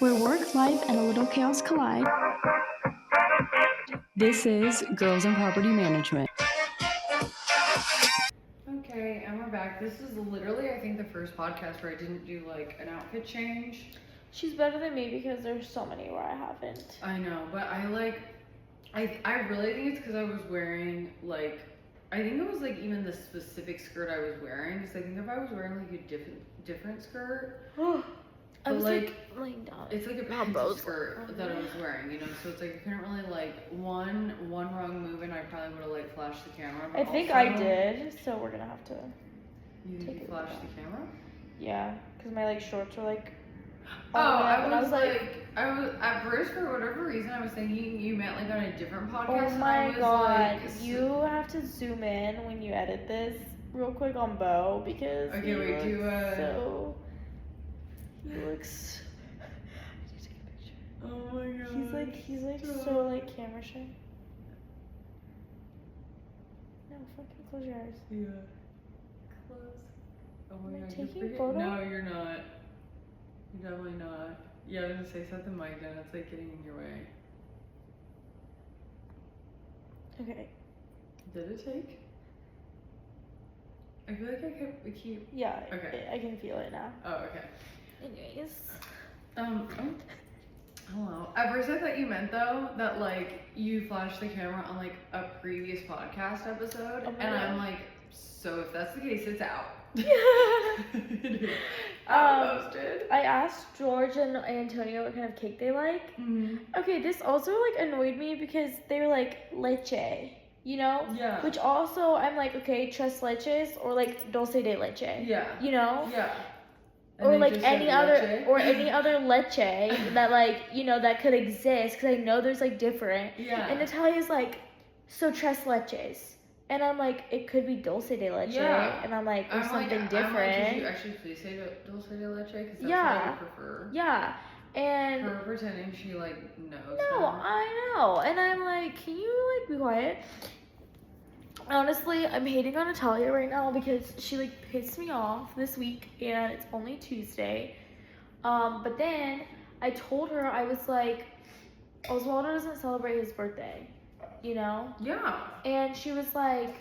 where work, life, and a little chaos collide. This is Girls in Property Management. Okay, and we're back. This is literally, I think, the first podcast where I didn't do like an outfit change. She's better than me because there's so many where I haven't. I know, but I really think it's because I was wearing I think it was like even the specific skirt I was wearing. Because I think if I was wearing like a different skirt, I was like laying down. it's like a pencil skirt that I was wearing, you know. So it's like I couldn't really one wrong move and I probably would have like flashed the camera. I think I did, so we're gonna have to. You think you flashed the camera? Yeah, because my shorts were like. I was at first, for whatever reason, I was thinking you meant like on a different podcast. Oh my god, you have to zoom in when you edit this real quick on Bo because okay, wait, so he looks. I need to take a picture. Oh my god. He's so camera shy. No, fucking close your eyes. Yeah. Close. Oh my god. Taking photos? No, you're not. You're definitely not. Yeah, I was gonna say set the mic down. It's like getting in your way. Okay. Did it take? I feel like I keep. Yeah. Okay. I can feel it now. Oh, okay. Anyways. Hello. At first I thought you meant though that you flashed the camera on a previous podcast episode, and I'm like, so if that's the case, it's out. Posted. I asked George and Antonio what kind of cake they like. Mm-hmm. Okay, this also annoyed me because they were like leche, you know? Yeah. Which also I'm like, okay, tres leches or dulce de leche. Yeah. You know? Yeah. Or any other leche that that could exist, because I know there's different. Yeah. And Natalia's like, so tres leches. And I'm like, it could be dulce de leche. Yeah. And I'm like, or something different. Could you actually please say dulce de leche? Because that's what I prefer. Yeah. And her pretending she knows. No, I know. And I'm like, can you be quiet? Honestly, I'm hating on Natalia right now because she pissed me off this week and it's only Tuesday. But then I told her, I was like, Oswaldo doesn't celebrate his birthday, you know? Yeah. And she was like,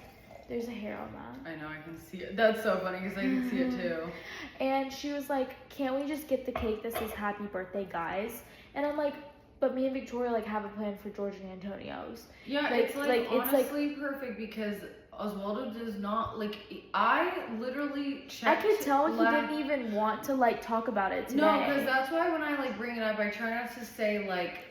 there's a hair on that. I know, I can see it. That's so funny because I can see it too. And she was like, can't we just get the cake that says happy birthday, guys? And I'm like, but me and Victoria have a plan for George and Antonio's. Yeah, it's honestly perfect because Oswaldo does not I literally checked. I could tell he didn't even want to talk about it today. No, because that's why when I bring it up, I try not to say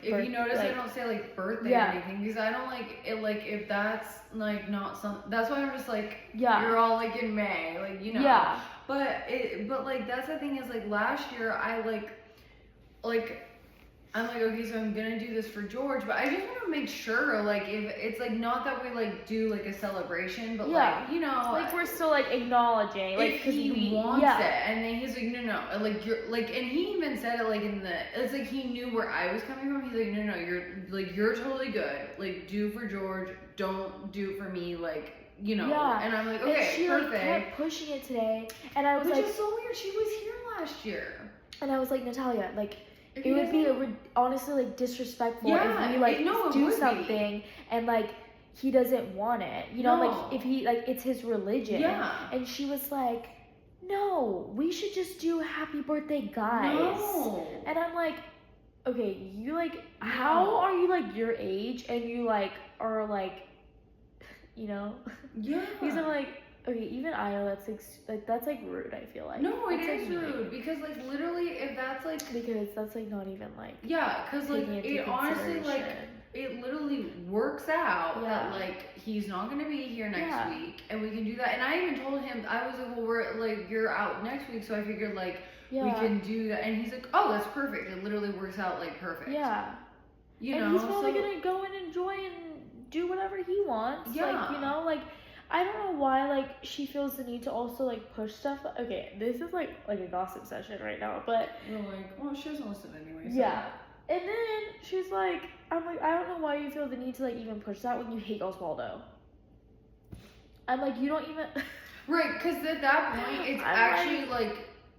if you notice I don't say birthday or anything because I don't like it if that's not something. That's why I'm just you're all in May you know. Yeah. But that's the thing is last year I I'm okay, so I'm gonna do this for George, but I just want to make sure, if it's not that we do a celebration, but you know, we're still acknowledging, if he wants it, and then he's no, you're and he even said it in the, it's he knew where I was coming from. He's no, you're totally good, do for George, don't do for me, you know, and I'm okay, and she perfect. Kept pushing it today, and I was which is so weird. She was here last year, and I was Natalia, it would be honestly disrespectful if we do something and he doesn't want it, you know, if he it's his religion. Yeah. And she was like, no, we should just do happy birthday, guys. No. And I'm like, okay, you how are you your age and you are you know? Yeah. Because I'm okay, even I know that's that's rude, I feel like. No, it is rude because literally if that's because that's not even yeah, because it honestly it literally works out that he's not gonna be here next week and we can do that. And I even told him, I was well, we're you're out next week, so I figured we can do that. And he's oh, that's perfect. It literally works out perfect. Yeah. You and know, he's probably gonna go and enjoy and do whatever he wants. Yeah. You know, I don't know why she feels the need to also push stuff. Okay, this is like a gossip session right now, but we're well, she doesn't listen anyway. So. Yeah. And then she's I'm I don't know why you feel the need to even push that when you hate Oswaldo. I'm you don't even right, because at that point it's actually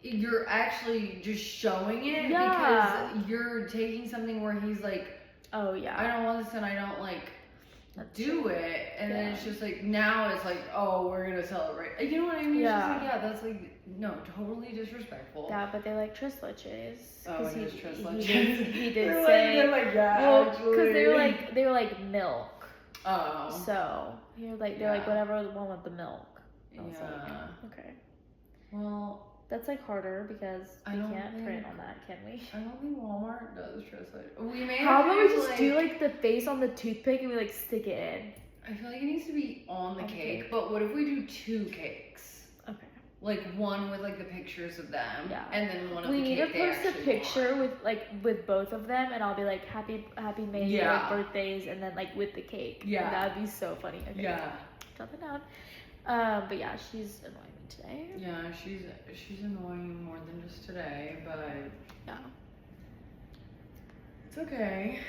you're actually just showing it because you're taking something where he's like, oh yeah, I don't want this and I don't like do it, and then it's just like now it's like, oh, we're gonna celebrate. You know what I mean? It's just like, yeah, that's like no, totally disrespectful. Yeah, but they like tres leches. Oh, it is tres leches. He did they're say, they're like yeah, well, actually. because they were like milk. Oh. So he was like, they're like whatever the one with the milk. I was like, okay. Well, that's like harder because we can't print on that, can we? I don't think Walmart does tres leches. We may. How about we just do like the face on the toothpick and we like stick it in? I feel like it needs to be on the cake, but what if we do 2 cakes? Okay. Like one with like the pictures of them, and then one of the cake. We need to post a picture with both of them, and I'll be like happy May, like birthdays, and then like with the cake. Yeah, that would be so funny. Okay. Yeah. Jot that down. But yeah, she's annoying me today. Yeah, she's annoying more than just today, but yeah, it's okay.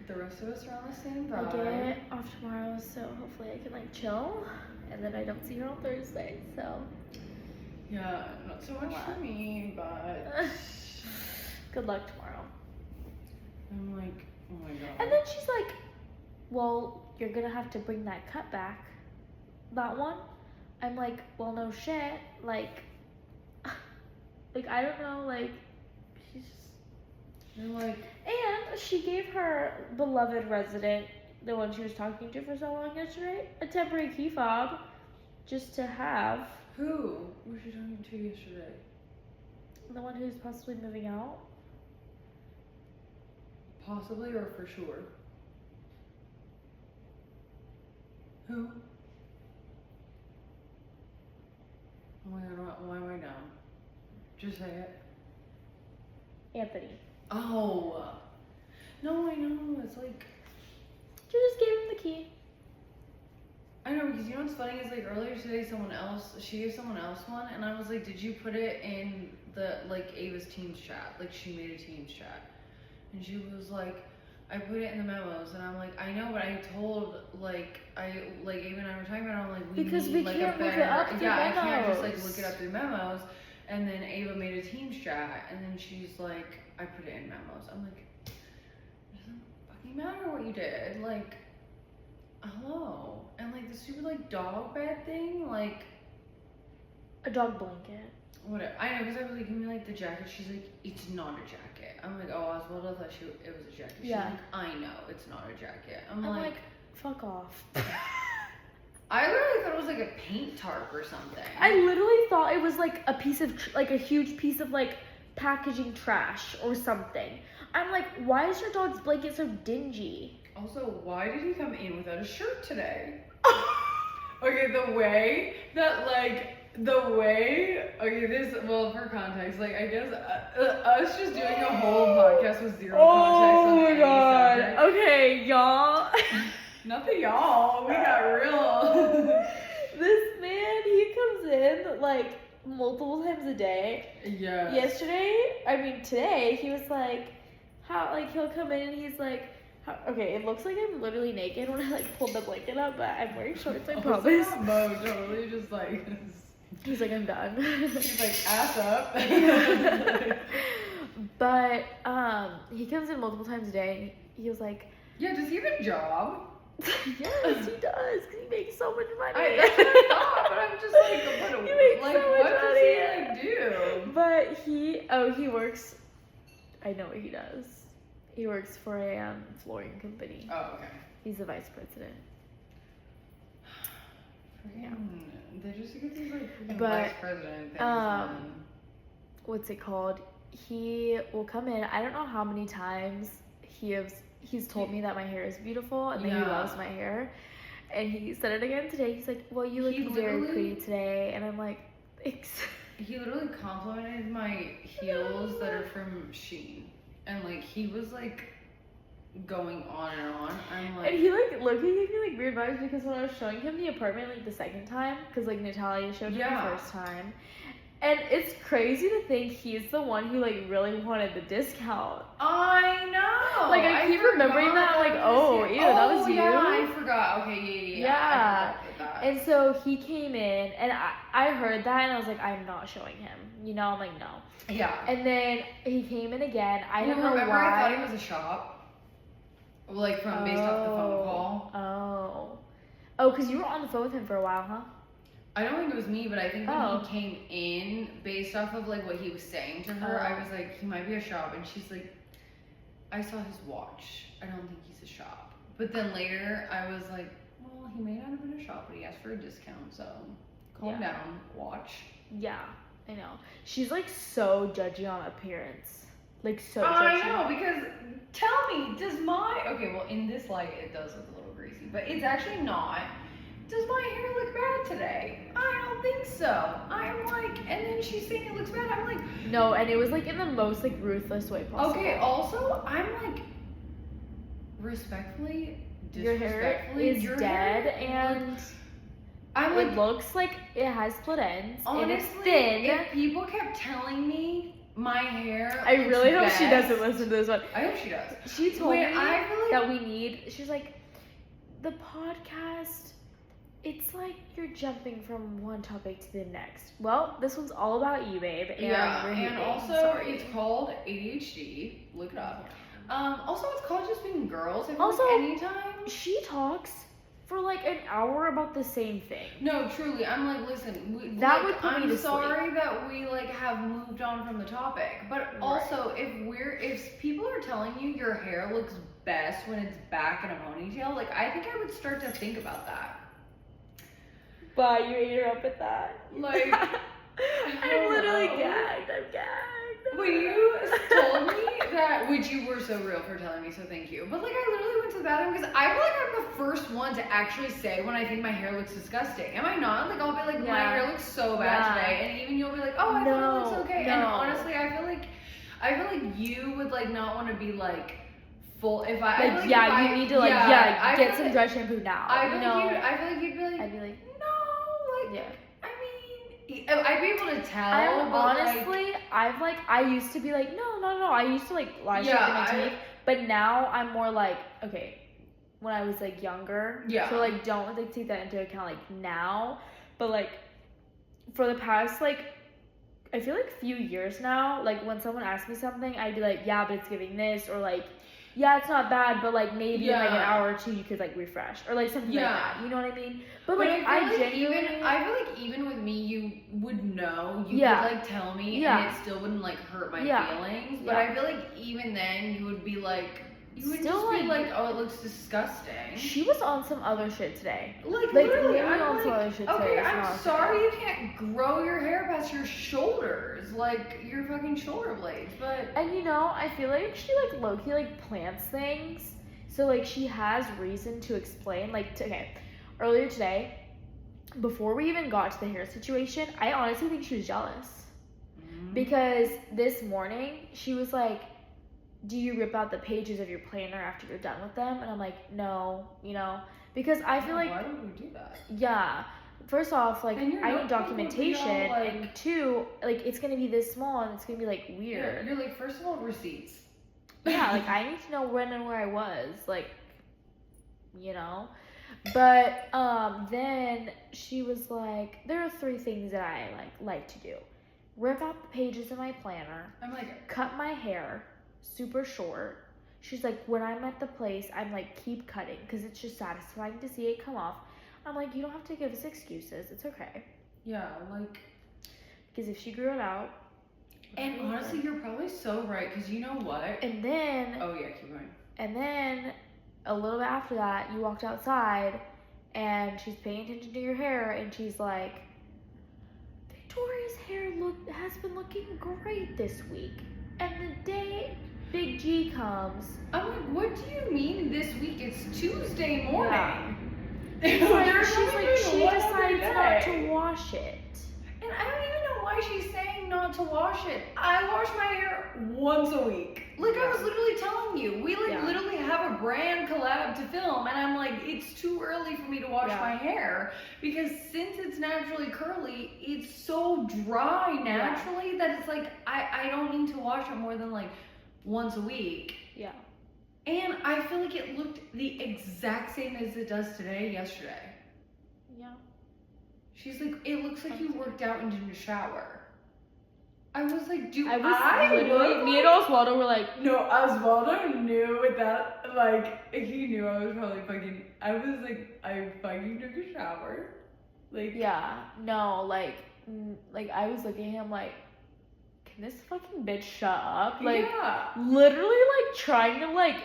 The rest of us are on the same vibe. I get off tomorrow, so hopefully I can like chill, and then I don't see her on Thursday. So yeah, not so much for me, but good luck tomorrow. I'm like, oh my god. And then she's like, well, you're gonna have to bring that cut back. That one? I'm like, well, no shit. Like I don't know. Like, she's just. You're like. And she gave her beloved resident, the one she was talking to for so long yesterday, a temporary key fob, just to have. Who was she talking to yesterday? The one who's possibly moving out. Possibly or for sure? Who? Oh my god, why am I down? Just say it. Anthony. Oh. No, I know. It's like. You just gave him the key. I know, because you know what's funny is like earlier today she gave someone else one, and I was like, did you put it in the, like, Ava's Teams chat? Like, she made a Teams chat. And she was like, I put it in the memos, and I'm like, I know, but I told, like, Ava and I were talking about it, I'm like, because need, we like, can't a better, look it up through memos. I can't just, like, look it up through memos. And then Ava made a Teams chat, and then she's like, I put it in memos. I'm like, it doesn't fucking matter what you did. Like, hello. And like the stupid like dog bed thing, like. A dog blanket. Whatever. I know, because I was like, give me like the jacket. She's like, it's not a jacket. I'm like, oh, Oswald, I thought it was a jacket. She's like, I know, it's not a jacket. I'm like, fuck off. I literally thought it was like a paint tarp or something. I literally thought it was like a piece of, like a huge piece of like packaging trash or something. I'm like, why is your dog's blanket so dingy? Also, why did he come in without a shirt today? Okay, well, for context, like, I guess us just doing a whole podcast with zero context on any subject. Okay, y'all. Not the y'all, we got real. This man, he comes in, like, multiple times a day. Yeah. Today, he was like, he'll come in and he's like, okay, it looks like I'm literally naked when I, like, pulled the blanket up, but I'm wearing shorts, I promise. Mo totally just, like... He's like, I'm done. He's like, ass up. But, he comes in multiple times a day, and he was like... Yeah, does he have a job? Yes, he does, because he makes so much money. That's what I thought, but I'm just like, he makes like, so much what money. does he, like, do? But he works, I know what he does. He works for a flooring company. Oh, okay. He's the vice president. Yeah. They just get these like vice president things. What's it called? He will come in. I don't know how many times he's told me that my hair is beautiful and that he loves my hair. And he said it again today. He's like, well, you look very pretty today. And I'm like, thanks. He literally complimented my heels that are from Shein. And like he was like going on and on. I'm like, and he like looking gave me like weird vibes because when I was showing him the apartment like the second time, because like Natalia showed him the first time, and it's crazy to think he's the one who like really wanted the discount. I know. Like I keep remembering that. I'm like, oh, ew, that was you. Yeah, I forgot. Okay, yeah. I forgot about that. And so he came in, and I heard that, and I was like, I'm not showing him. You know, I'm like, no. Yeah. And then he came in again. I don't know remember why. I thought it was a shop. Like, from based off the phone call. Oh, because you were on the phone with him for a while, huh? I don't think it was me, but I think when he came in, based off of, like, what he was saying to her, I was like, he might be a shop. And she's like, I saw his watch. I don't think he's a shop. But then later, I was like, well, he may not have been a shop, but he asked for a discount, so calm down, watch. Yeah, I know. She's, like, so judgy on appearance. Like, so judgy. I know, because, tell me, does my... Okay, well, in this light, it does look a little greasy, but it's actually not. Does my hair look bad today? I don't think so. I'm like, and then she's saying it looks bad. I'm like, no, and it was like in the most like ruthless way possible. Okay, also, I'm like, respectfully, your hair disrespectfully, is your dead, hair, and I'm it like, looks like it has split ends. honestly, and it's thin. if people kept telling me my hair, I really hope best, she doesn't listen to this one. I hope she does. She told me I feel like, that we need. She's like, the podcast. It's like you're jumping from one topic to the next. Well, this one's all about you, babe. And yeah, we're and hating. also Sorry. it's called ADHD. Look it up. Also, it's called just being girls. I feel Also, like anytime she talks for like an hour about the same thing. No, truly, I'm like, listen, That like, would put me I'm to sorry that we like have moved on from the topic, but also if people are telling you your hair looks best when it's back in a ponytail, like I think I would start to think about that. But you ate her up with that. Like, I'm literally gagged. I'm gagged. When you told me that, which you were so real for telling me, so thank you. But like, I literally went to the bathroom because I feel like I'm the first one to actually say when I think my hair looks disgusting. Am I not? Like, I'll be like, my hair looks so bad today, and even you'll be like, oh, I feel it looks okay. And honestly, I feel like you would like not want to be like full. If I like, you need to like get some dry shampoo now. I feel like you'd be like, I'd be like, no, like, yeah. I mean, I'd be able to tell. Honestly, I used to be like, no. I used to like lie shape my teeth, but now I'm more like, okay, when I was like younger, so like don't like take that into account like now, but like for the past like I feel like few years now, like when someone asks me something, I'd be like, yeah, but it's giving this, or like, yeah, it's not bad, but like maybe in like an hour or two you could like refresh, or like something like that. You know what I mean? But like I feel like even with me, you would know. You could like tell me, and it still wouldn't like hurt my feelings. But I feel like even then, you would be like. You would still just be like, oh, it looks disgusting. She was on some other shit today. Like literally, I'm on some other shit today. Okay, I'm sorry you can't grow your hair past your shoulders, like your fucking shoulder blades. But and you know, I feel like she like low-key like plants things, so like she has reason to explain. Like, okay, earlier today, before we even got to the hair situation, I honestly think she was jealous because this morning she was like, do you rip out the pages of your planner after you're done with them? And I'm like, no, you know, because I feel like, why would we do that? Yeah, first off, like, I need documentation, and two, like, it's gonna be this small and it's gonna be like weird. You're like, first of all, receipts. Yeah, like I need to know when and where I was, like, you know. But then she was like, there are 3 things that I like to do: rip out the pages of my planner. I'm like, cut my hair super short. She's like, when I'm at the place, I'm like, keep cutting because it's just satisfying to see it come off. I'm like, you don't have to give us excuses. It's okay. Yeah, like, because if she grew it out. And honestly, you're probably so right, because you know what? And then. Oh yeah, keep going. And then a little bit after that, you walked outside, and she's paying attention to your hair, and she's like, Victoria's hair has been looking great this week. And the day Big G comes, I'm like, what do you mean this week? It's Tuesday morning. Yeah. She's like, she decides not to wash it. And I don't even know why she's saying not to wash it. I wash my hair once a week. Like, I was literally telling you, we literally have a brand collab to film, and I'm like, it's too early for me to wash my hair, because since it's naturally curly, it's so dry naturally that it's like, I don't need to wash it more than like once a week. Yeah. And I feel like it looked the exact same as it does today, yesterday. Yeah. She's like, it looks like you worked out and didn't shower. I was like, me and Oswaldo were like, no, Oswaldo knew that, like, he knew I was probably fucking, I was like, I fucking took a shower. Like, yeah, no, like I was looking at him like, can this fucking bitch shut up? Like, literally, like, trying to, like,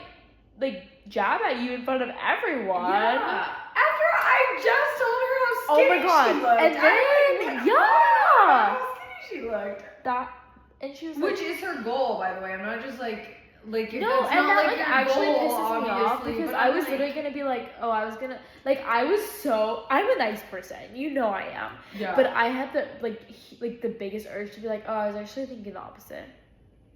jab at you in front of everyone. Yeah. After I just told her how skinny she looked. And then, how skinny she looked. And she was like, which is her goal, by the way. I'm not just like if no, it's not like your actually goal, pisses me off because I was literally gonna be like, oh, I'm a nice person, you know I am. Yeah. But I had the the biggest urge to be like, oh, I was actually thinking the opposite.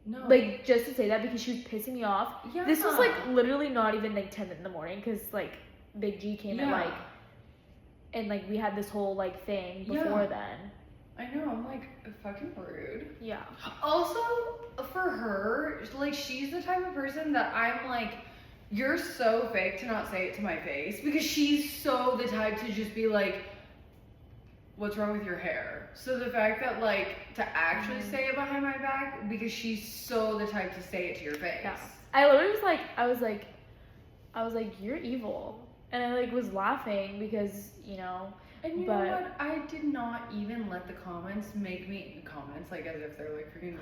No. Like, just to say that because she was pissing me off. Yeah. This was like literally not even like 10 in the morning because like Big G came at like, and like we had this whole like thing before then. I know, I'm like, fucking rude. Yeah. Also, for her, like, she's the type of person that I'm like, you're so fake to not say it to my face. Because she's so the type to just be like, what's wrong with your hair? So the fact that, like, to actually say it behind my back, because she's so the type to say it to your face. Yeah. I literally was like, I was like, you're evil. And I, like, was laughing because, you know. And you know what? I did not even let the comments make me like as if they're like freaking.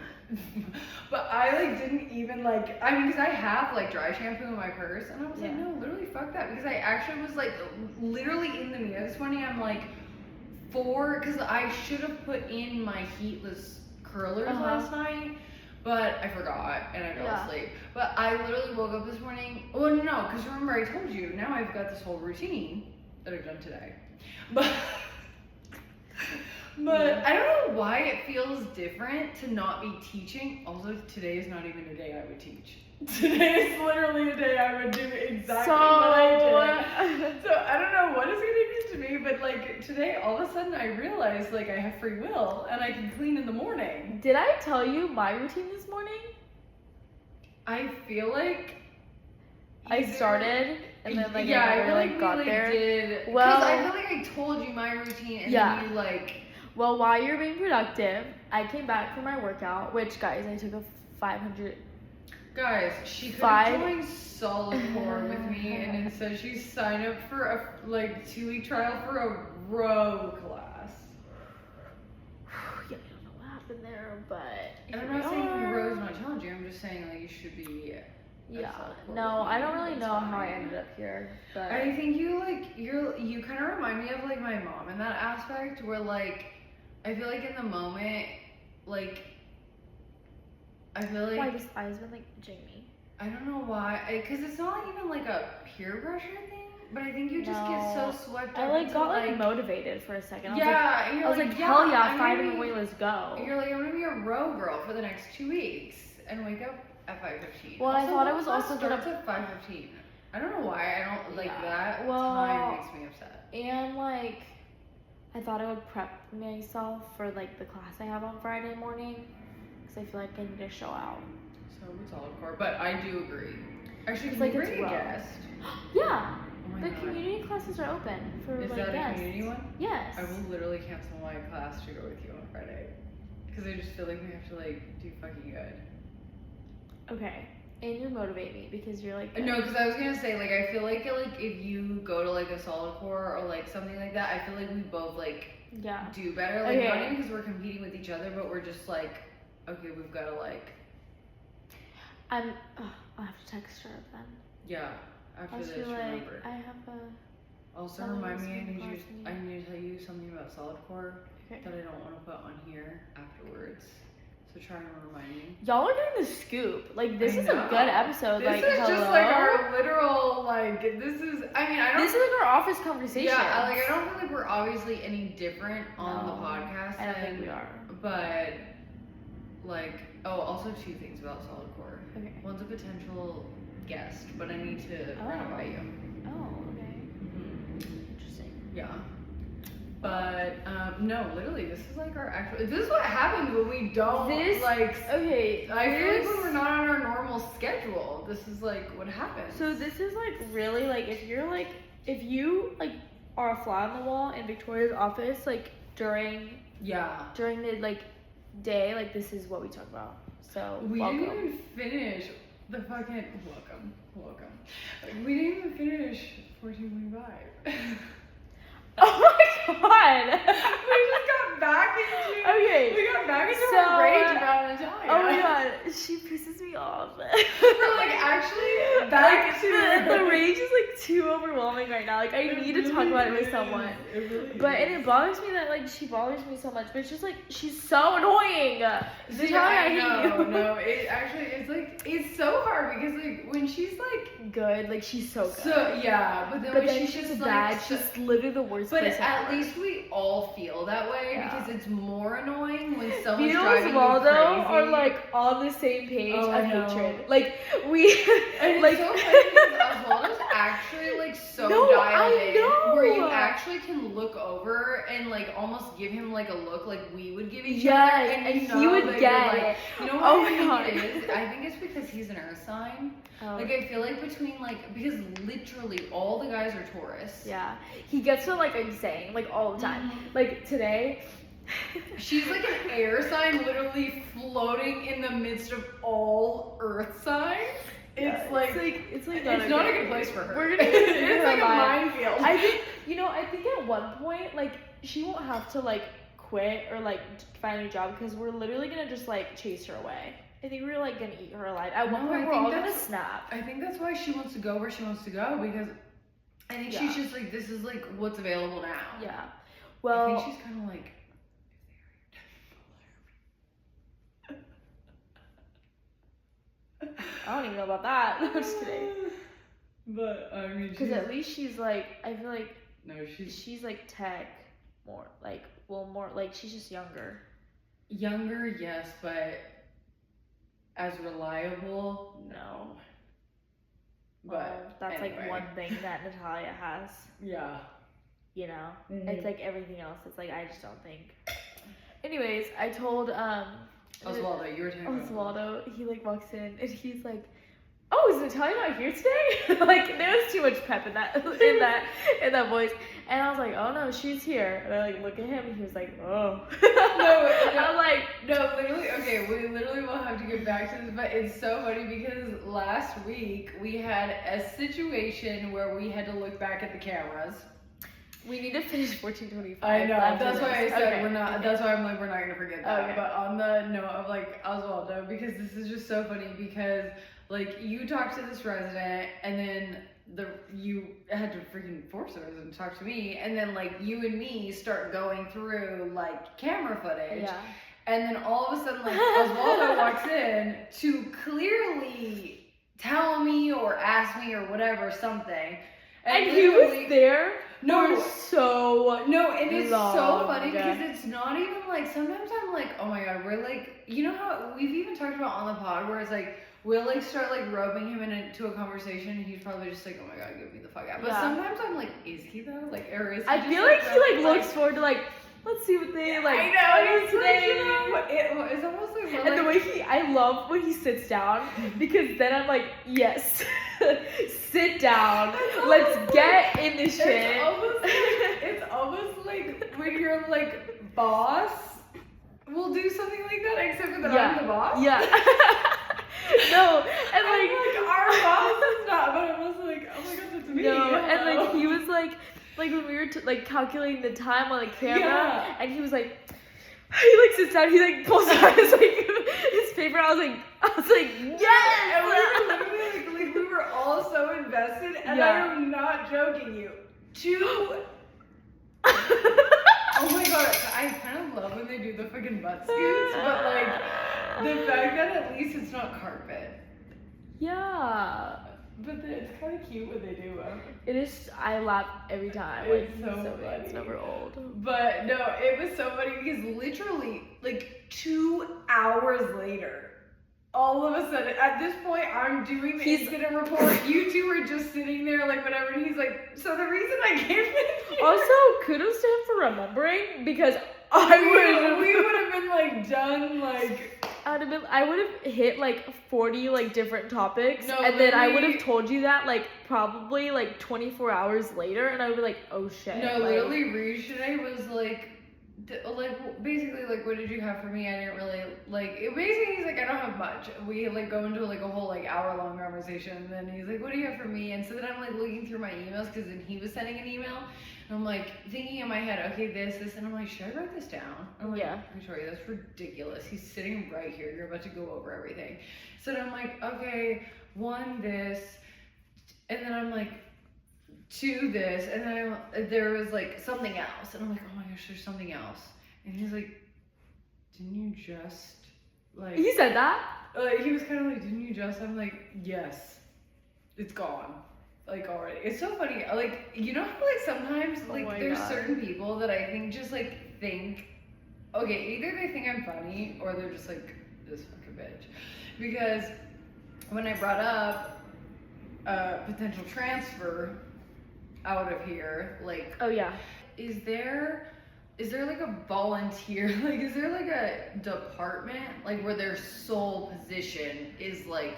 But I like didn't even like. I mean, because I have like dry shampoo in my purse, and I was like, no, literally fuck that. Because I actually was like, literally in the mirror this morning. I'm like, because I should have put in my heatless curlers last night, but I forgot and I fell asleep. But I literally woke up this morning. Well, no, because remember I told you. Now I've got this whole routine that I've done today. But I don't know why it feels different to not be teaching. Also, today is not even a day I would teach. Today is literally a day I would do exactly what I did. So I don't know what is gonna get to me, but like today, all of a sudden I realized like I have free will and I can clean in the morning. Did I tell you my routine this morning? I feel like I started and then like I never like got there. Well, because I feel like I told you my routine and then you like. Well, while you're being productive, I came back from my workout, which guys, I took a 500. Guys, she could have joined Solid Core with me, and instead she signed up for a 2-week trial for a row class. Yeah, I don't know what happened there, but. And I'm not saying row's not challenging. I'm just saying like you should be. Yeah. No, I don't really know how I ended up here, but I think you kind of remind me of like my mom in that aspect, where like I feel like in the moment, like I feel like. Why this eye's been like itching me? I don't know why, because it's not even like a peer pressure thing, but I think you just get so swept up. I like got like motivated for a second. I was like, hell yeah, 5 in the morning, let's go. You're like, I'm gonna be a row girl for the next 2 weeks and wake up at 5:15. Well, I thought I was also gonna at 5:15. I don't know why I don't like that. Time makes me upset. And like, I thought I would prep myself for like the class I have on Friday morning, because I feel like I need to show out. So it's all core, but I do agree. Actually, can like you bring a guest? Yeah. The community classes are open for Is like that guests. A community one? Yes. I will literally cancel my class to go with you on Friday, because I just feel like we have to like do fucking good. Okay. And you motivate me because you're like. No, because I was gonna say like I feel like if you go to like a solid core or like something like that, I feel like we both like do better. Like not even because we're competing with each other, but we're just like, okay, we've got to like. I'll have to text her then. Yeah, after this, remember. I have a. Also remind me, I need to tell you something about solid core that I don't want to put on here afterwards. So try and remind me. Y'all are getting the scoop. Like this is a good episode. This is just like our literal this is. I mean, I don't. This is like our office conversation. Yeah, I don't feel like we're obviously any different on the podcast. I don't think we are. But also 2 things about solid core. Okay. One's a potential guest, but I need to run it by you. Oh, okay. Mm-hmm. Interesting. Yeah. But no, literally, this is like our actual. This is what happens when we don't Okay. I feel like when we're not on our normal schedule, this is like what happens. So this is like really like if you are a fly on the wall in Victoria's office, like during the like day, like this is what we talk about. So we welcome. didn't even finish the fucking welcome. We didn't even finish 1425. Oh my god! We just got back into a rage about Natalia. Oh my god, she pisses me off. We're like actually back like, to the rage is like too overwhelming right now. Like I need to talk about it with someone. And it bothers me that like she bothers me so much, but it's just like she's so annoying. See, I hate you. No, it actually it's so hard because like when she's like good, like she's so good. So yeah, but then she's just bad, like, she's literally the worst. But person at ever. least we all feel that way because it's more annoying when someone's Vito driving and you Waldo crazy. are like on the same page of hatred. Like and like it's so funny because Oswaldo's actually like so dialed in, where you actually can look over and like almost give him like a look like we would give each other, and he would get it. You know what I think it is? I think it's because he's an earth sign. Like I feel like between like because literally all the guys are Taurus. Yeah, he gets so like insane like all the time. Like today. She's like an air sign literally floating in the midst of all earth signs. It's like it's not a good place for her. We're gonna it's like a minefield. I think at one point like she won't have to like quit or like find a new job because we're literally gonna just like chase her away. I think we're like gonna eat her alive. At one point we're all gonna snap. I think that's why she wants to go where she wants to go because I think she's just like this is like what's available now. Yeah. Well, I think she's kind of like. I don't even know about that. I'm just kidding. But I mean, because at least she's like, I feel like she's like tech more like more like she's just younger. Younger, yes, but as reliable, no. But that's anyway. like one thing that Natalia has. Yeah. You know, it's like everything else. It's like I just don't think. Anyways, I told Oswaldo, you were talking about Oswaldo. He like walks in and he's like, "Oh, is Natalia not here today?" Like there was too much pep in that voice, and I was like, "Oh no, she's here." And I like look at him and he was like, "Oh." I was like, "No, literally." Okay, we literally will have to get back to this, but it's so funny because last week we had a situation where we had to look back at the cameras. We need to finish 1425. I know. That's why I said we're not. That's why I'm like we're not gonna forget that. Okay. But on the note of like Oswaldo, because this is just so funny because like you talked to this resident and then you had to freaking force the resident to talk to me, and then like you and me start going through like camera footage. Yeah. And then all of a sudden like Oswaldo walks in to clearly tell me or ask me or whatever something. And he was there. No, and it's so funny because it's not even like sometimes I'm like, oh my god, we're like, you know how we've even talked about on the pod where it's like we'll like start like roping him into a conversation and he's probably just like, oh my god, get me the fuck out. But sometimes I'm like, is he though? Like, or is he I feel like he like looks forward to like, let's see what they like. I know today. Like, it's almost like and the way I love when he sits down because then I'm like, yes, sit down, let's get in this shit. It's almost like when your like boss will do something like that, except that I'm the boss. Yeah. No, and like our boss is not, but I'm also like, oh my god, that's me. No, and like he was like when we were like calculating the time on the camera, and he was like, he like sits down, he like pulls out his like his paper. I was like, yes. And we were literally like we were all so invested, and I'm not joking you. Oh my god, I kind of love when they do the freaking butt scoots, but like the fact that at least it's not carpet. Yeah. But it's kind of cute when they do them. It is. I laugh every time. It's so funny. It's never old. But no, it was so funny because literally like 2 hours later, all of a sudden, at this point, I'm doing the incident report. You two are just sitting there like whatever, and he's like, so the reason I came in. Also, kudos to him for remembering because we would have been like done like. I would have hit like 40 like different topics, No, and then I would literally- have told you that like probably like 24 hours later, and I would be like, oh shit. No, like, literally, Reed today was like basically like, what did you have for me? I didn't really like it. Basically, he's like, I don't have much. We like go into like a whole like hour-long conversation, and then he's like, what do you have for me? And so then I'm like looking through my emails because then he was sending an email, and I'm like thinking in my head, okay, this, and I'm like, should I write this down? I'm like, Yeah. Victoria, that's ridiculous. He's sitting right here. You're about to go over everything. So then I'm like, okay, one this, and then I'm like, to this, and then there was like something else, and I'm like, oh my gosh, there's something else, and he's like, didn't you just like? He said that? He was kind of like, didn't you just? I'm like, yes, it's gone, like already. It's so funny, like you know how like sometimes like there's certain people that I think just like think, okay, either they think I'm funny or they're just like this fucking bitch, because when I brought up potential transfer out of here, like, Oh yeah. is there like a volunteer, like is there like a department like where their sole position is like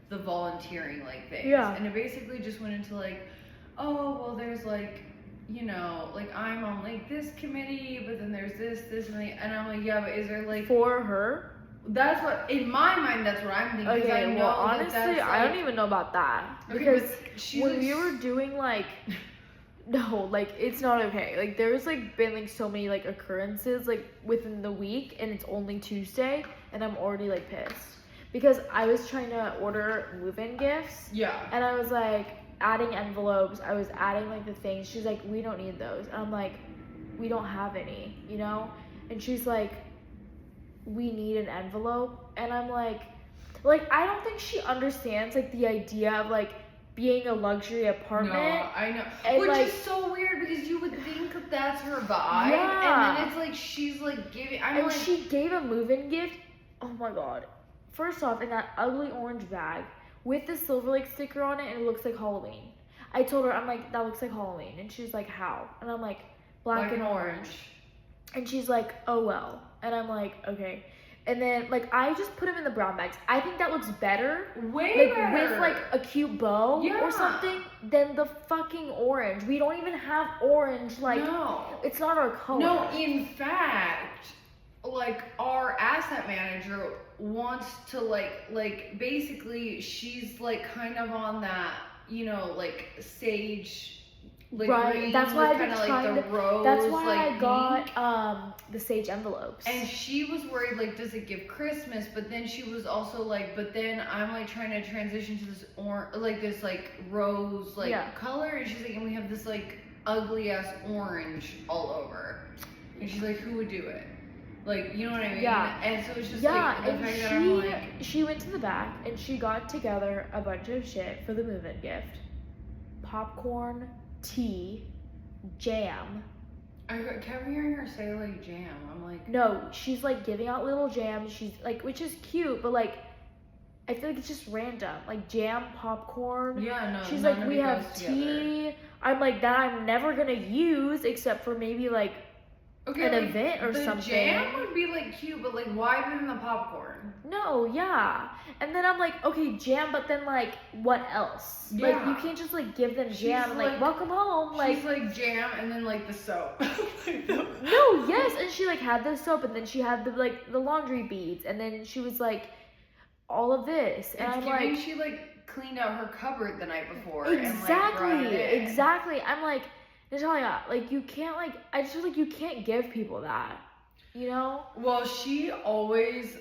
the volunteering like things? Yeah. And it basically just went into like, oh well, there's like, you know, like I'm on like this committee, but then there's this and I'm like, yeah, but is there like For her? That's what, in my mind, that's what I'm thinking. Okay, I know well honestly, that's I like, don't even know about that. Okay, Because but she's when like we were doing like, no, like it's not okay. Like there's like been like so many like occurrences like within the week, and it's only Tuesday, and I'm already like pissed. Because I was trying to order move-in gifts, yeah. and I was like adding envelopes, I was adding like the things. She's like, we don't need those. And I'm like, we don't have any, you know? And she's like, we need an envelope. And I'm like I don't think she understands like the idea of like being a luxury apartment. No, I know. And, Which like, is so weird because you would think that's her vibe. Yeah. And then it's like she's like giving, I'm and like, she gave a move-in gift. Oh my god. First off, in that ugly orange bag with the Silver Lake sticker on it, and it looks like Halloween. I told her, I'm like, that looks like Halloween. And she's like, how? And I'm like, black and orange. And she's like, oh well. And I'm like, okay. And then like I just put them in the brown bags. I think that looks better, way like better. with like a cute bow Yeah. or something, than the fucking orange. We don't even have orange. Like No. it's not our color. No, in fact, like our asset manager wants to like basically she's like kind of on that, you know, like sage, like right. green That's why I've kind been of trying like the to. rose. That's why like, I pink. got the sage envelopes. And she was worried, like, does it give Christmas? But then she was also like, but then I'm like trying to transition to this like this like rose like color, and she's like, and we have this like ugly ass orange all over, and she's like, who would do it? Like, you know what I mean? Yeah. And so it's just yeah, like the and fact that I'm like, she went to the back and she got together a bunch of shit for the move-in gift: popcorn, tea, jam. I kept hearing her say like jam. I'm like, no, she's like giving out little jams. She's like, which is cute, but like, I feel like it's just random. Like jam, popcorn. yeah, no. She's none like, of we it have goes tea. together. I'm like, that I'm never gonna use except for maybe like Okay, an like, event or the something. jam would be like cute, but like why even the popcorn? No, yeah. And then I'm like, okay, jam, but then like, what else? Like, Yeah. you can't just like give them She's jam and like, like- welcome home. Like, She's like jam and then like the soap. no, yes. And she like had the soap, and then she had the like the laundry beads, and then she was like, all of this. And It's I'm giving like, she like cleaned out her cupboard the night before. exactly, and, like, brought it in. exactly. I'm like, Natalia, like you can't like, I just feel like you can't give people that, you know? Well, she always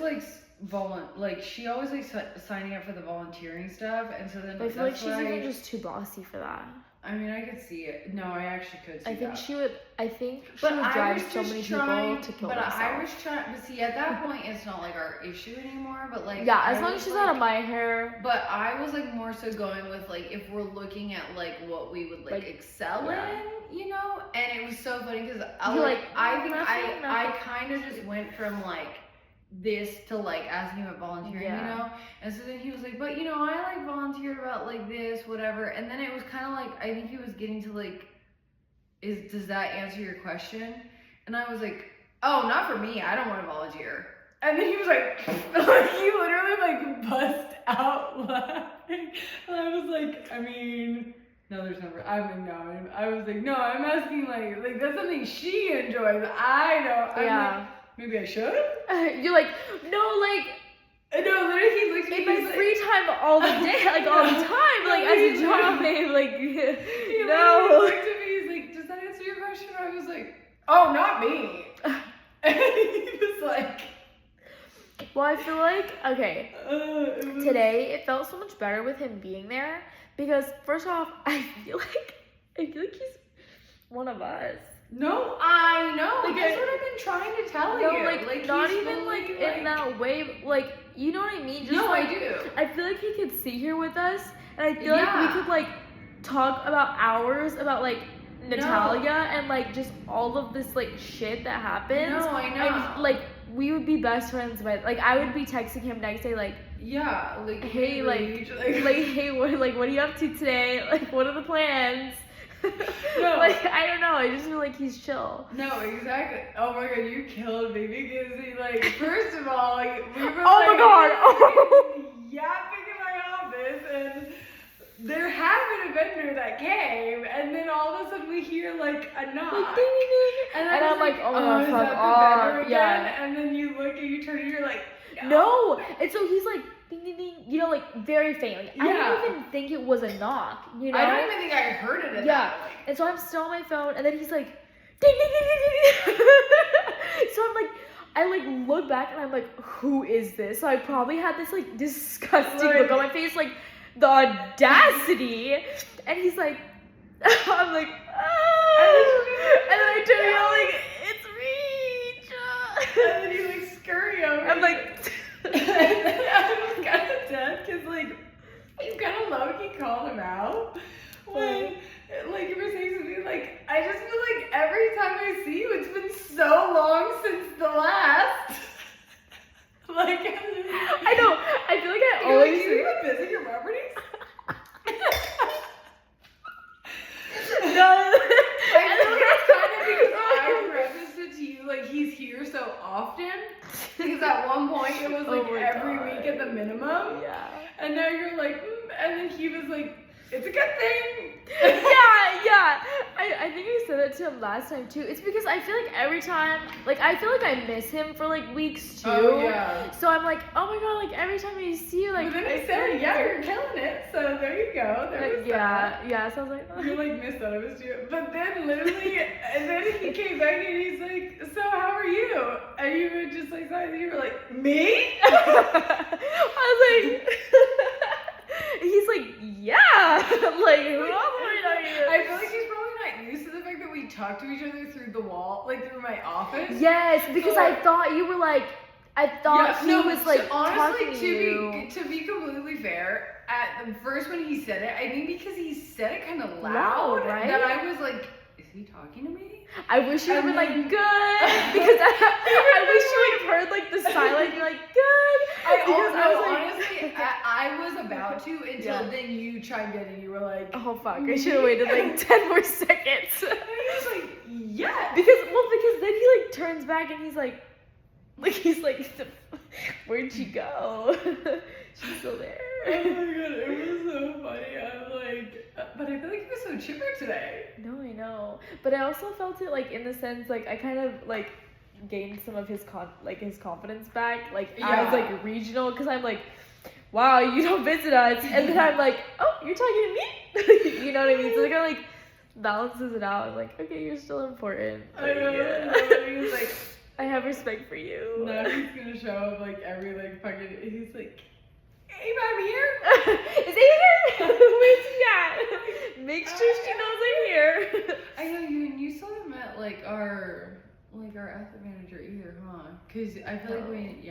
like she always like signing up for the volunteering stuff, and so then But I feel like that's she's why even just too bossy for that. I mean, I could see it. No, I actually could see I think that. she would. I think she But would I drive was so just many trying, people to kill but themselves. I was trying. But see, at that point, it's not like our issue anymore. But like, Yeah, I as long was, as she's like, out of my hair. But I was like more so going with like if we're looking at like what we would like excel yeah. in, you know. And it was so funny because I You're like like, I "No, think nothing, I nothing." kind of just went from like this to like asking about volunteering, Yeah. you know. And so then he was like, but you know, I like volunteered about like this, whatever. And then it was kind of like I think he was getting to like, does that answer your question? And I was like, oh, not for me. I don't want to volunteer. And then he was like, like he literally like bust out laughing. And I was like, I mean, no, there's never. I mean, no. I was like, no, I'm asking like that's something she enjoys. I don't. I'm like, maybe I should. You're like, no, like. No, literally, he looks at me. In my free time all the day, like all the time, like as a job, babe, like he no. looked at me. He's like, does that answer your question? I was like, oh, not me. And he was like. Well, I feel like, okay, today it felt so much better with him being there because first off, I feel like he's one of us. No, I know. Like, that's what I've been trying to tell you. Like not even like in that way. Like, you know what I mean? Just no, like, I do. I feel like he could sit here with us, and I feel like we could like talk about hours about like Natalia and like just all of this like shit that happens. No, I know. And like we would be best friends by like I would be texting him next day like like hey hey what are you up to today? Like what are the plans? No. Like I don't know, I just feel like he's chill. No, exactly. Oh my god, you killed me because he like first of all like we were yapping in my office and there had been a vendor that came and then all of a sudden we hear like a knock. Like, ding, ding, ding. And I'm like, oh my god, fuck off. Yeah. And then you look and you turn and you're like, no. And so he's like ding ding ding, you know, like very faint. Like, I don't even think it was a knock, you know? I don't even think I heard it at that point. And so I'm still on my phone and then he's like ding ding ding ding ding. So I'm like I like look back and I'm like, who is this? So I probably had this like disgusting look on my face, like the audacity. And he's like I'm like, oh. And then I turn around like, it's me. And then you like scurry over. I'm like and then I was kind of dead because like you kind of low-key called him out when like you were saying something like I just feel like every time I see you it's been so long since the last. Like I know. I feel like I always do you even visit your properties? No. I feel like it's kind of because I prefaced it to you like he's here so often. Because at one point it was like every week at the minimum. Yeah. And now you're like, and then he was like, it's a good thing. Yeah. I think I said that to him last time too. It's because I feel like every time, like I feel like I miss him for like weeks too. Oh yeah. So I'm like, oh my god, like every time I see you, like. But then I said, yeah, you're killing it. So there you go. There was that. Yeah. So I was like, oh. You like missed that. It was you. But then literally, and then he came back and he's like, so how are you? And you were just like, you were like, me? I was like. He's like, yeah. Like, who else would I know? I feel like he's probably not used to the fact that we talk to each other through the wall, like through my office. Yes, because so, I thought you were like, I thought he was like honestly, talking to you. To be completely fair, at first when he said it, I think because he said it kind of loud, right? That I was like, is he talking to me? I wish you would have been like, good. Because I wish you would have heard like the silent, you're like, good. Honestly, I was about to until then you chimed in and you were like, oh fuck, I should have waited like 10 more seconds. And he was like, yes. Because then he like turns back and he's like, where'd she go? She's still there. Oh my god, it was so funny. I'm like, but I feel like he was so chipper today. No, I know. But I also felt it like in the sense like I kind of like gained some of his his confidence back, like as like regional, because I'm like, wow, you don't visit us, and then I'm like, oh, you're talking to me. You know what I mean? So it kind of like balances it out. I'm like, okay, you're still important. I know. Yeah. He was like, I have respect for you. Now he's gonna show up like every like fucking. He's like, hey, I'm here. Is he here? Where's he at? Make sure she knows I'm here. I know you still haven't met like our asset manager either, huh? Cause I feel like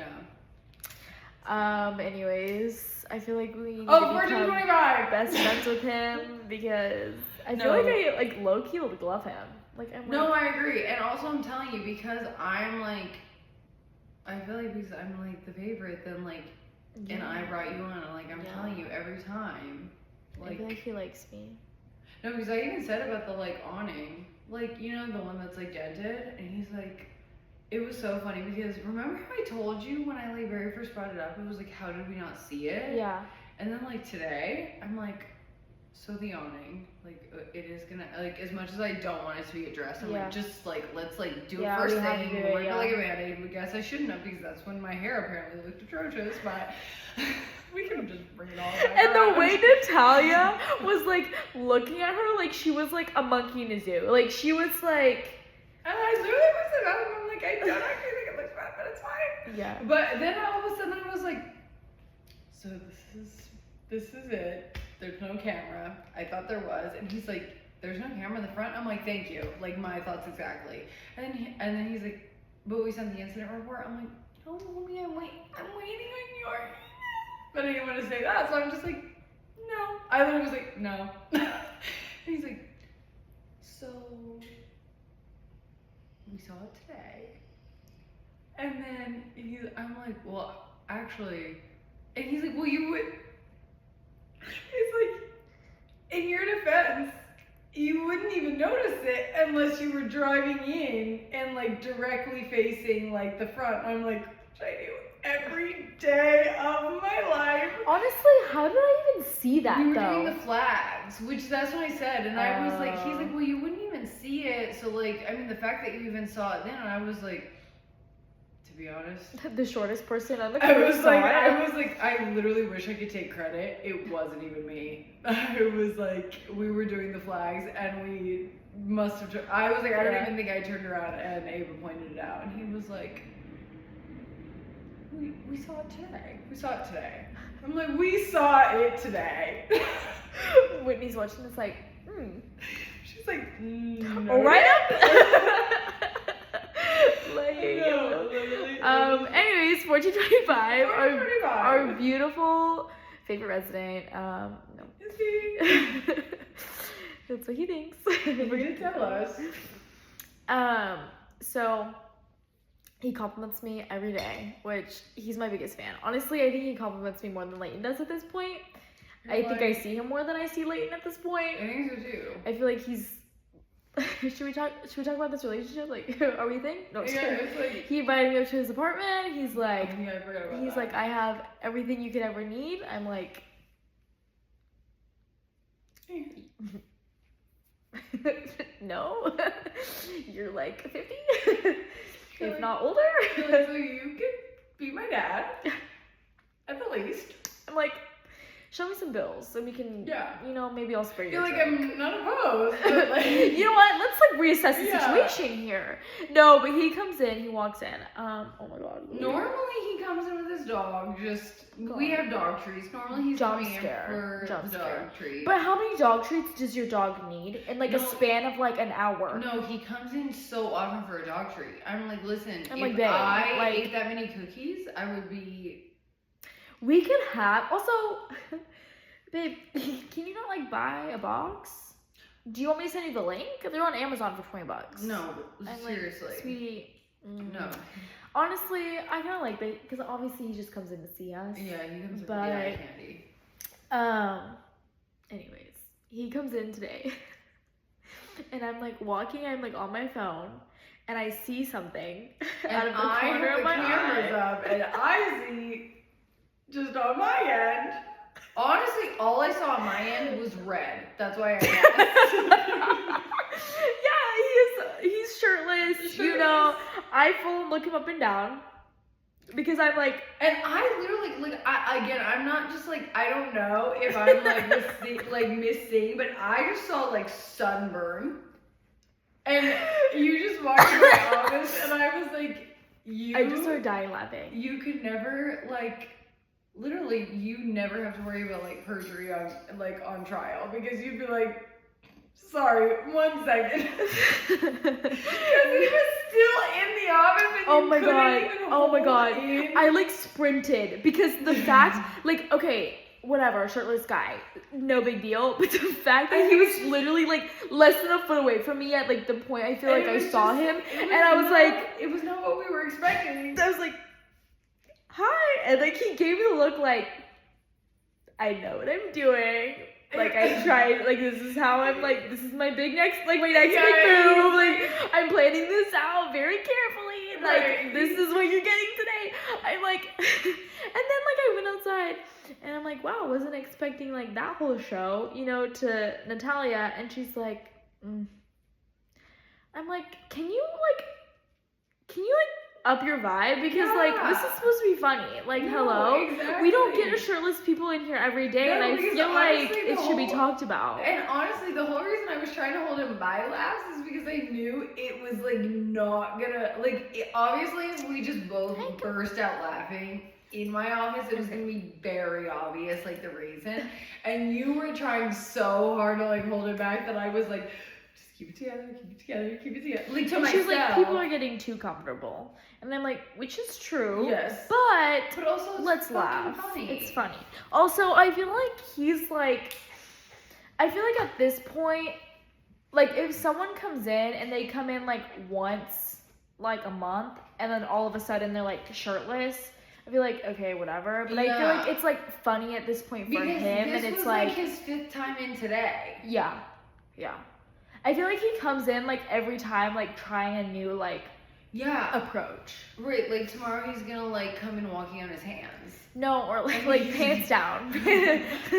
Anyways, I feel like we need to become 25 best friends with him because I feel like I like low key love him. Like I'm. No, I agree, and also I'm telling you because I'm like, I feel like because I'm like the favorite, then like. Yeah. And I brought you on, like I'm telling you every time. Like, I feel like he likes me. No, because I even said about the like awning, like you know the one that's like dented, and he's like, it was so funny because remember how I told you when I like very first brought it up, it was like, how did we not see it? Yeah. And then like today, I'm like, so the awning, like it is gonna, like as much as I don't want it to be addressed, I'm like, just like, let's like do it first thing, work like a Band-Aid. We guess I shouldn't have because that's when my hair apparently looked atrocious, but we can just bring it all back And around. the way Natalia was like looking at her like she was like a monkey in a zoo. Like she was like. And I literally looked at it and I'm like, I don't actually think it looks bad, but it's fine. Yeah. But then all of a sudden I was like, so this is it. There's no camera. I thought there was. And he's like, there's no camera in the front? I'm like, thank you. Like my thoughts exactly. And then he's like, but we sent the incident report. I'm like, no, homie, I'm waiting on your. But I didn't want to say that, so I'm just like, no. I literally was like, no. And he's like, so we saw it today. And then I'm like, well, actually, and he's like, well, you would, it's like, in your defense, you wouldn't even notice it unless you were driving in and like directly facing like the front. I'm like, I do every day of my life. Honestly, how did I even see that we were though? doing the flags, which that's what I said, and I was like, he's like, well, you wouldn't even see it, so like, I mean, the fact that you even saw it then, and I was like, to be honest, The shortest person on the I crew was saw like, it. I literally wish I could take credit. It wasn't even me. It was like, we were doing the flags, and we must have, I was like, I don't even think I turned around, and Ava pointed it out, and he was like, we saw it today. We saw it today. I'm like, we saw it today. Whitney's watching this like, She's like, no. Oh, right up. Like, No, literally. Anyways, 1425, 1425. our beautiful favorite resident. No. Is he? That's what he thinks. He's gonna tell us. So he compliments me every day, which he's my biggest fan. Honestly, I think he compliments me more than Leighton does at this point. I think I see him more than I see Leighton at this point. I think so too. I feel like he's. Should we talk about this relationship? Like, are we a thing? No, Yeah, it's like, he invited me up to his apartment. He's like, yeah, I forgot about he's that. like, I have everything you could ever need. I'm like, no, you're like 50, if like- not older. You're like, so you can be my dad, at the least. I'm like, show me some bills, and we can, you know, maybe I'll spray You're your like, drink. I'm not opposed, but like, You know what? Let's like reassess the Yeah. situation here. No, but he comes in, he walks in. Oh my god. normally he comes in with his dog, we have dog treats. Normally he's Jump coming scare. in for Jump the scare. dog treat. But how many dog treats does your dog need in like a No. span of like an hour? No, he comes in so often for a dog treat. I'm like, listen, I'm if like, babe, I like- ate that many cookies, I would be. We could have also, babe. Can you not like buy a box? Do you want me to send you the link? They're on Amazon for $20. No, I'm seriously. like, sweetie. No. Honestly, I kind of like that because obviously he just comes in to see us. Yeah, he comes in But- with the eye candy. Anyways, he comes in today, and I'm like walking. I'm like on my phone, and I see something out And of the I corner have of the my cameras eye. up, and I see just on my end. Honestly, all I saw on my end was red. That's why I asked. Yeah, he's shirtless. You know, I full look him up and down because I'm like, And I literally, like, I'm not just like, I don't know if I'm like missing, but I just saw like sunburn. And you just walked in my office, and I was like, I just started dying laughing. You could never, like, literally, you never have to worry about like perjury on trial, because you'd be like, sorry, 1 second. Because he was still in the office, and Oh you my couldn't god. even Oh my hold god. in. I like sprinted because the fact, like, okay, whatever, shirtless guy, no big deal. But the fact that he was literally like less than a foot away from me at like the point I feel And like it I was saw just- him, it and I was not- like, it was not what we were expecting. I was like, hi, and like he gave me the look like, I know what I'm doing. Like I tried, like this is how I'm my next Yeah, big move. Like I'm planning this out very carefully. And like, Right. this is what you're getting today. I'm like, and then like I went outside and I'm like, wow, wasn't expecting like that whole show, to Natalia, and she's like, I'm like, can you up your vibe, because like this is supposed to be funny, like, hello, exactly. We don't get shirtless people in here every day, and I feel like it should be talked about. And honestly, the whole reason I was trying to hold him by laughs is because I knew it was like not gonna, like, obviously if we just both burst out laughing in my office, it was gonna be very obvious, like, the reason. And you were trying so hard to like hold it back that I was like, keep it together, keep it together. Like, to myself. She's like, people are getting too comfortable. And I'm like, which is true. Yes. But also, let's laugh. Funny. It's funny. Also, I feel like he's like, I feel like at this point, like, if someone comes in and they come in like once, like a month, and then all of a sudden they're like shirtless, I feel like, okay, whatever. But I feel like it's like funny at this point for him. This and it's was like his 5th time in today. Yeah. I feel like he comes in like every time like trying a new like approach. Right, like tomorrow he's gonna like come in walking on his hands. No, or like pants down. He's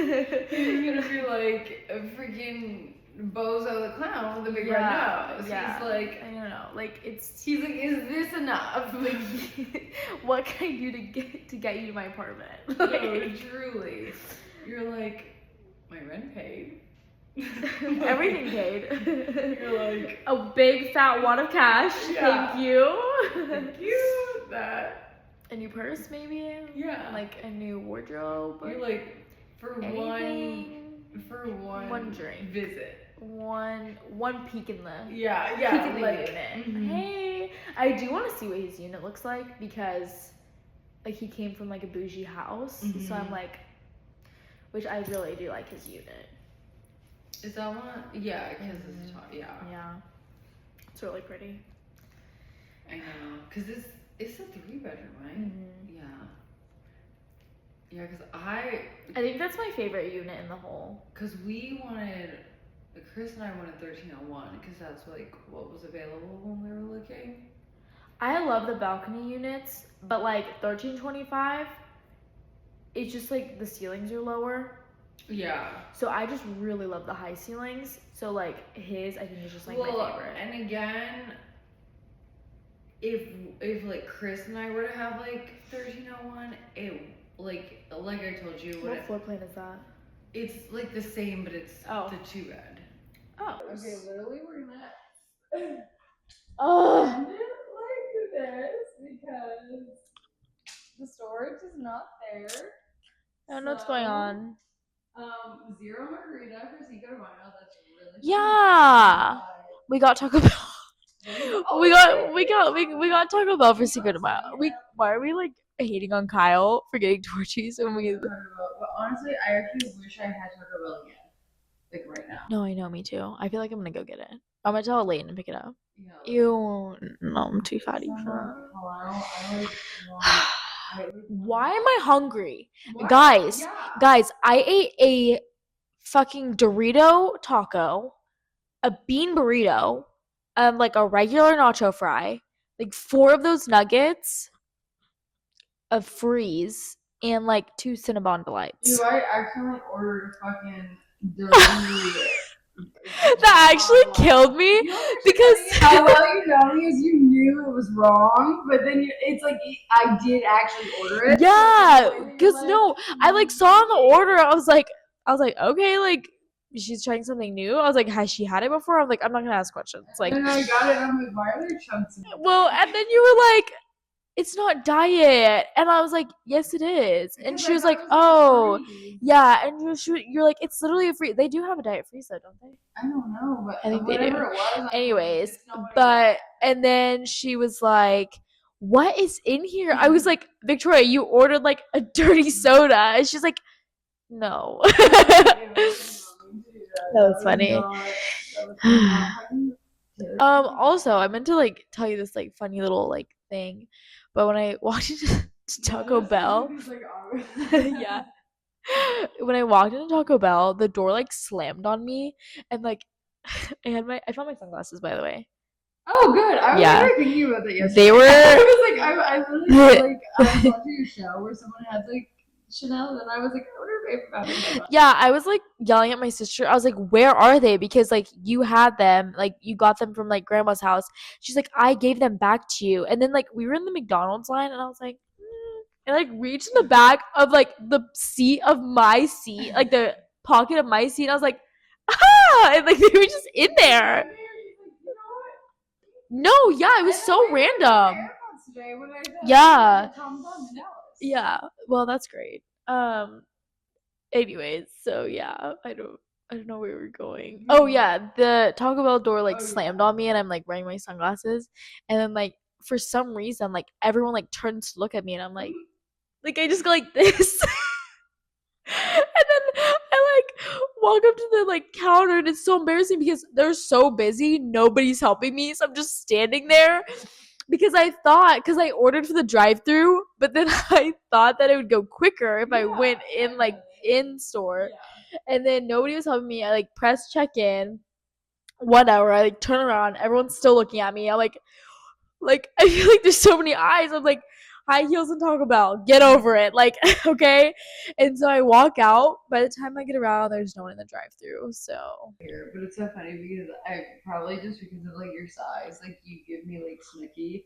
gonna be like a freaking Bozo the clown with a big red nose. Yeah. He's like, I don't know, like he's like, is this enough? Like, what can I do to get you to my apartment? No, truly. You're like, my rent paid. Everything paid. You're like, a big fat wad of cash. Yeah. Thank you. Thank you. That. A new purse, maybe. Yeah. Like a new wardrobe. You're like, for one drink, visit. One peek in the peek in the like, unit. Mm-hmm. Hey, I do want to see what his unit looks like, because like he came from like a bougie house, so I'm like, which I really do like his unit. Is that one? Yeah, because it's Yeah, it's really pretty. I know, because it's a 3-bedroom, right? Yeah, because I think that's my favorite unit in the whole. Because Chris and I wanted 1301, because that's like what was available when we were looking. I love the balcony units, but like 1325, it's just like the ceilings are lower. Yeah. So I just really love the high ceilings. So like his, I think, is just like my favorite. And again, if like Chris and I were to have like 1301, it like I told you, what floor plan is that? It's like the same, but it's the 2-bed. Oh. Okay, literally we're gonna end it like this because the storage is not there. I don't know what's going on. 0 margarita for Cinco de Mayo. That's really Yeah. We got Taco Bell. we got Taco Bell for Cinco de Mayo. Why are we like hating on Kyle for getting torchies when we? But honestly, I actually wish I had Taco Bell again, like right now. No, I know, me too. I feel like I'm gonna go get it. I'm gonna tell Layton to pick it up. Yeah, Ew, no, I'm too fatty for that. Why am I hungry? What? Guys, I ate a fucking Dorito taco, a bean burrito, like a regular nacho fry, like 4 of those nuggets, a freeze, and like 2 Cinnabon Delights. Dude, I accidentally ordered a fucking dirty. That actually killed me because how well you know me is you knew it was wrong, but then it's like I did actually order it. Yeah, because no, I like saw on the order. I was like, okay, like she's trying something new. I was like, has she had it before? I'm like, I'm not gonna ask questions. Like, and I got it. And I'm like, why are there chunks? Well, and then you were like, it's not diet, and I was like, yes, it is. And she was like, oh, yeah, and you're like, it's literally a free. They do have a diet freeze, though, don't they? I don't know, but I think they do. It was, anyways, and then she was like, what is in here? I was like, Victoria, you ordered like a dirty soda, and she's like, no. That was funny. Also, I meant to like tell you this like funny little like thing, but when I walked into Taco Bell, yeah, when I walked into Taco Bell, the door like slammed on me, and like I found my sunglasses, by the way. Oh, good. I was Yeah. literally thinking about that yesterday. They were. I was like, I literally like I was watching a show where someone had like Chanel, and I was like, I wonder if I found them. Yeah, I was like yelling at my sister. I was like, "Where are they?" Because like you had them, like you got them from like grandma's house. She's like, "I gave them back to you." And then like we were in the McDonald's line, and I was like, and like reached in the back of like the seat of my seat, like the pocket of my seat. And I was like, ah, and like they were just in there. No, yeah, it was so random. Yeah. Yeah. Well, that's great. Anyways, so yeah, I don't know where we're going. Oh yeah, the Taco Bell door like slammed on me, and I'm like wearing my sunglasses, and then like for some reason like everyone like turns to look at me, and I'm like I just go like this. And then I like walk up to the like counter, and it's so embarrassing because they're so busy, nobody's helping me, so I'm just standing there because I ordered for the drive-through, but then I thought that it would go quicker if I went in like in store, and then nobody was helping me. I like press check in, 1 hour. I like turn around, everyone's still looking at me. I'm like I feel like there's so many eyes. I'm like, high heels and Taco Bell, get over it. Like, okay. And so I walk out. By the time I get around, there's no one in the drive-through. So But it's so funny because I probably just because of like your size, like you give me like snicky.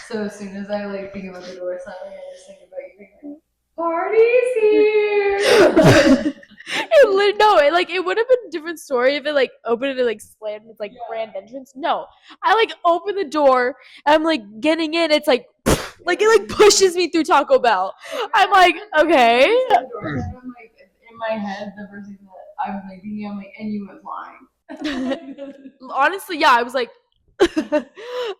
So as soon as I like think about the door slamming, I just think about you being like, "Party's here!" it would have been a different story if it like opened and like slammed its like grand entrance. No, I like open the door. I'm like getting in. It's like like it like pushes me through Taco Bell. I'm like, okay. I'm like in my head, the first thing that I'm like thinking, I'm like, and you went flying. Honestly, yeah, I was like,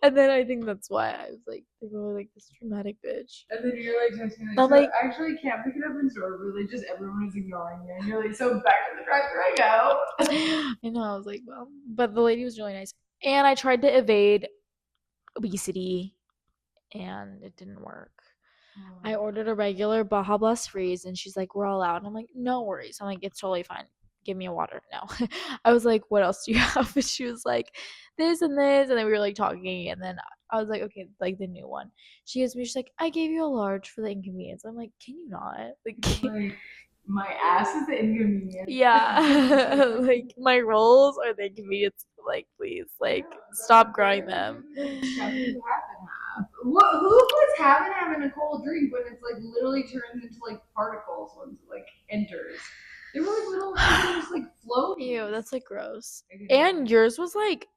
and then I think that's why I was like, they're really like this dramatic bitch. And then you're like texting me, I'm so like, I actually can't pick it up in store, really just everyone is ignoring you. And you're like, so back to the drive-thru I go. I know, I was like, well, but the lady was really nice. And I tried to evade obesity and it didn't work. I ordered a regular Baja Blast freeze, and she's like, we're all out. And I'm like, no worries. I'm like, it's totally fine. Give me a water. No. I was like, what else do you have? And she was like, this and this. And then we were like talking. And then I was like, okay, like the new one. She's like, I gave you a large for the inconvenience. I'm like, can you not? Like my ass is the inconvenience. Yeah. Like my rolls are the inconvenience. Like, please, like, stop growing them. What? Who puts half and half in a cold drink when it's like literally turns into like particles once it like enters? They were like little just like floating. Ew, that's like gross. And yours was like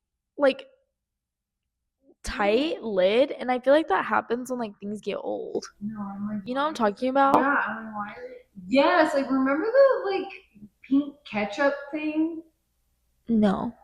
tight lid, and I feel like that happens when like things get old. No, I'm like, you know what I'm talking about? Yeah, I'm like, why? Yes, like remember the like pink ketchup thing? No.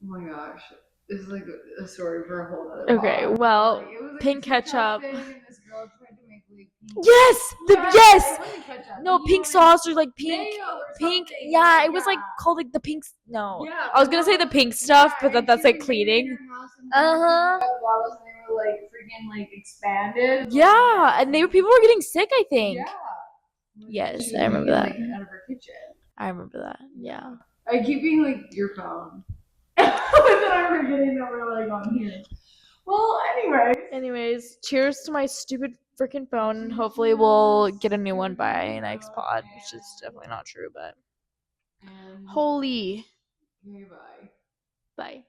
Oh my gosh, this is like a story for a whole other. Okay, pod. well, Like, it was, like, pink ketchup. Thing, and this girl tried to make like pink. Yes, Yes, it wasn't ketchup. no, You pink know, sauce or like pink, or pink. something. Yeah, it was like called like the pink. No, Yeah, I was gonna say the pink stuff, but and that's she, like made it in cleaning. her house, and then Uh-huh. the bottles, and they were like freaking like expanded. Yeah, and people were getting sick, I think. Yeah. Yes, She I remember was that. making, like, out of her kitchen. I remember that. Yeah. I keep being like your phone. And then I'm forgetting that we're like on here. Well, Anyways, cheers to my stupid freaking phone, and hopefully we'll get a new one by next pod, which is definitely not true, but holy. Okay, bye. Bye.